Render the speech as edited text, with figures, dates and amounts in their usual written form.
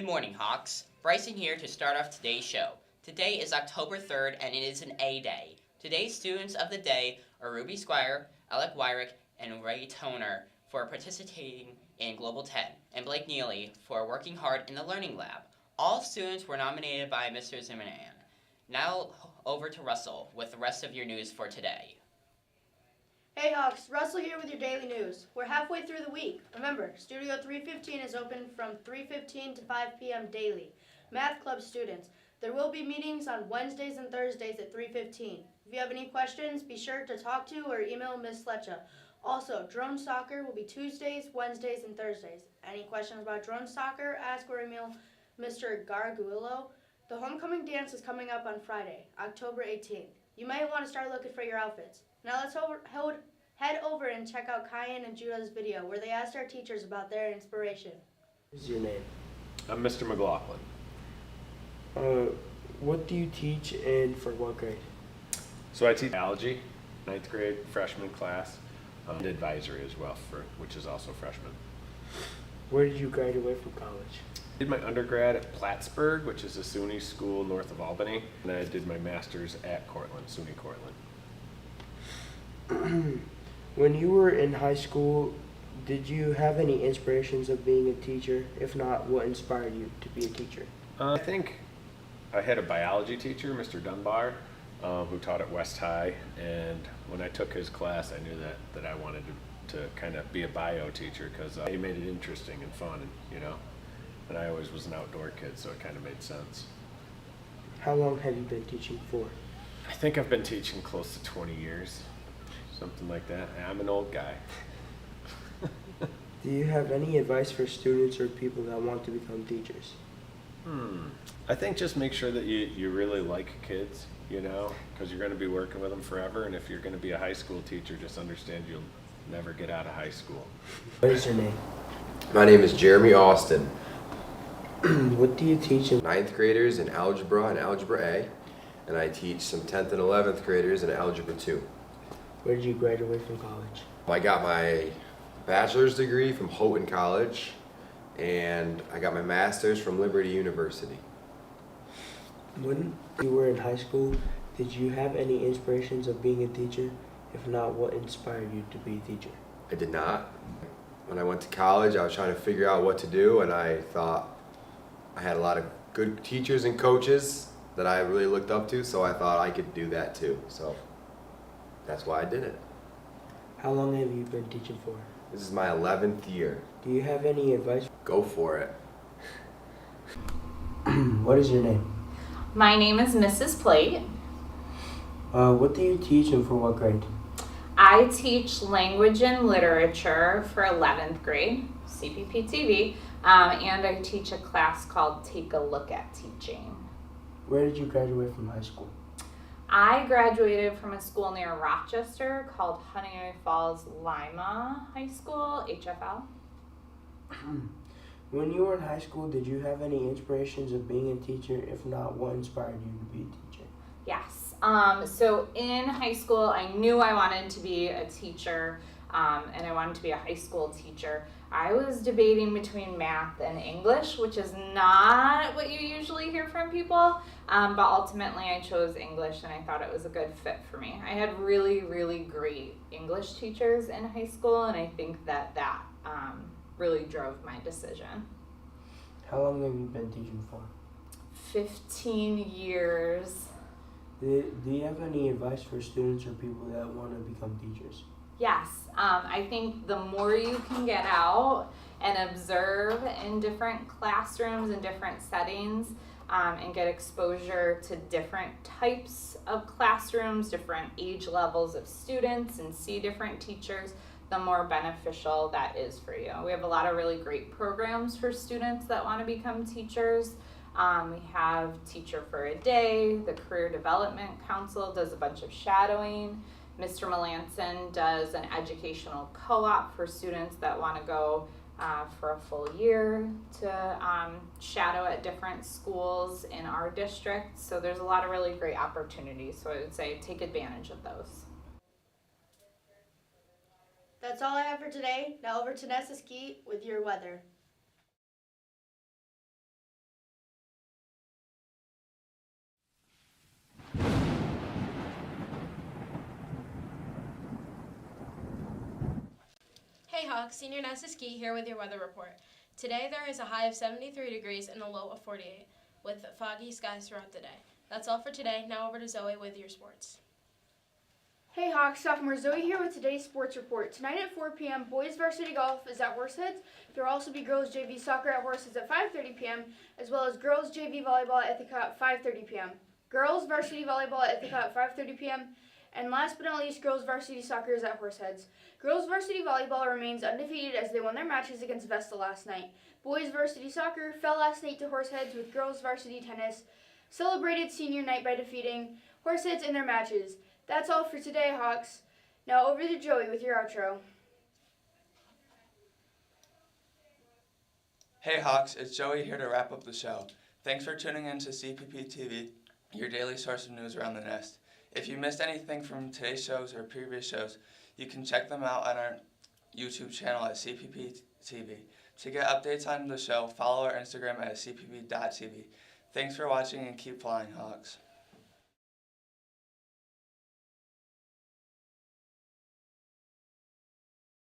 morning, Hawks. Bryson here to start off today's show. Today is October 3rd and it is an A Day. Today's students of the day are Ruby Squire, Alec Wyrick, and Ray Toner for participating in Global 10, and Blake Neely for working hard in the Learning Lab. All students were nominated by Mr. Zimmerman. Now over to Russell with the rest of your news for today. Hey Hawks, Russell here with your daily news. We're halfway through the week. Remember, Studio 315 is open from 3:15 to 5 p.m. daily. Math Club students, there will be meetings on Wednesdays and Thursdays at 3:15. If you have any questions, be sure to talk to or email Ms. Fletcher. Also, drone soccer will be Tuesdays, Wednesdays, and Thursdays. Any questions about drone soccer, ask or email Mr. Garguillo. The homecoming dance is coming up on Friday, October 18th. You might want to start looking for your outfits. Now let's head over and check out Kyan and Judah's video where they asked our teachers about their inspiration. What's your name? I'm Mr. McLaughlin. What do you teach and for what grade? So I teach biology, 9th grade, freshman class, and advisory as well, which is also freshman. Where did you graduate from college? I did my undergrad at Plattsburgh, which is a SUNY school north of Albany, and I did my master's at Cortland, SUNY Cortland. When you were in high school, did you have any inspirations of being a teacher? If not, what inspired you to be a teacher? I think I had a biology teacher, Mr. Dunbar, who taught at West High, and when I took his class, I knew that I wanted to kind of be a bio teacher because he made it interesting and fun, and I always was an outdoor kid, so it kind of made sense. How long have you been teaching for? I think I've been teaching close to 20 years, something like that. I'm an old guy. Do you have any advice for students or people that want to become teachers? I think just make sure that you really like kids, because you're going to be working with them forever, and if you're going to be a high school teacher, just understand you'll never get out of high school. What is your name? My name is Jeremy Austin. What do you teach in 9th graders in Algebra and Algebra A, and I teach some 10th and 11th graders in Algebra 2. Where did you graduate from college? I got my bachelor's degree from Houghton College, and I got my master's from Liberty University. When you were in high school, did you have any inspirations of being a teacher? If not, what inspired you to be a teacher? I did not. When I went to college, I was trying to figure out what to do, and I thought I had a lot of good teachers and coaches that I really looked up to, so I thought I could do that too. So that's why I did it. How long have you been teaching for? This is my 11th year. Do you have any advice? Go for it. What is your name? My name is Mrs. Plate. What do you teach and for what grade? I teach language and literature for 11th grade, CPPtv, and I teach a class called Take a Look at Teaching. Where did you graduate from high school? I graduated from a school near Rochester called Honey Falls Lima High School, HFL. When you were in high school, did you have any inspirations of being a teacher? If not, what inspired you to be a teacher? Yes. So in high school, I knew I wanted to be a teacher, and I wanted to be a high school teacher. I was debating between math and English, which is not what you usually hear from people, but ultimately I chose English, and I thought it was a good fit for me. I had really, really great English teachers in high school, and I think that really drove my decision. How long have you been teaching for? 15 years. Do you have any advice for students or people that want to become teachers? Yes, I think the more you can get out and observe in different classrooms and different settings, and get exposure to different types of classrooms, different age levels of students, and see different teachers, the more beneficial that is for you. We have a lot of really great programs for students that want to become teachers. We have Teacher for a Day, the Career Development Council does a bunch of shadowing. Mr. Melanson does an educational co-op for students that want to go for a full year to shadow at different schools in our district. So there's a lot of really great opportunities. So I would say take advantage of those. That's all I have for today. Now over to Nessa Skeet with your weather. Hey Hawks, Senior Nessa Ski here with your weather report. Today there is a high of 73 degrees and a low of 48, with foggy skies throughout the day. That's all for today. Now over to Zoe with your sports. Hey Hawks, sophomore Zoe here with today's sports report. Tonight at 4 p.m., boys varsity golf is at Horseheads. There will also be girls JV soccer at Horseheads at 5:30 p.m., as well as girls JV volleyball at Ithaca at 5:30 p.m. Girls varsity volleyball at Ithaca at 5:30 p.m., and last but not least, girls varsity soccer is at Horseheads. Girls varsity volleyball remains undefeated as they won their matches against Vesta last night. Boys varsity soccer fell last night to Horseheads, with girls varsity tennis celebrated senior night by defeating Horseheads in their matches. That's all for today, Hawks. Now over to Joey with your outro. Hey Hawks, it's Joey here to wrap up the show. Thanks for tuning in to CPPtv, your daily source of news around the nest. If you missed anything from today's shows or previous shows, you can check them out on our YouTube channel at CPPtv. To get updates on the show, follow our Instagram at CPP.tv. Thanks for watching and keep flying, Hawks.